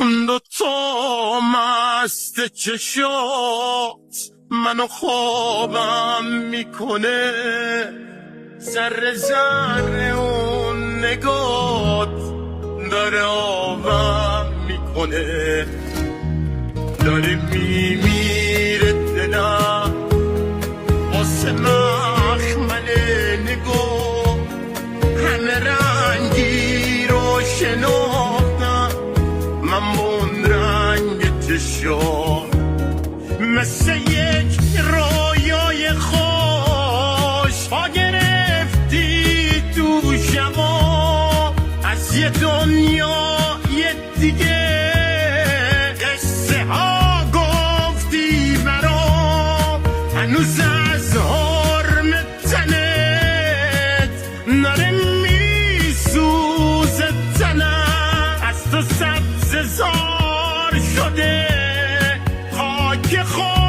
دوتا مست چشات منو خوابم میکنه، ذره ذره اون نگات داره آبم میکنه. داره میمیره دلم واسه مخمل نگاه، همه رنگی رو شناختم من با اون رنگ چشام، مثل یک رویای خوش پا گرفتی تو شبا از یه دنیای دیگه، قصه ها گفتی برام هنوز از حرم تنت نره میسوزه تنم، از تو سبز زار شده خاک خود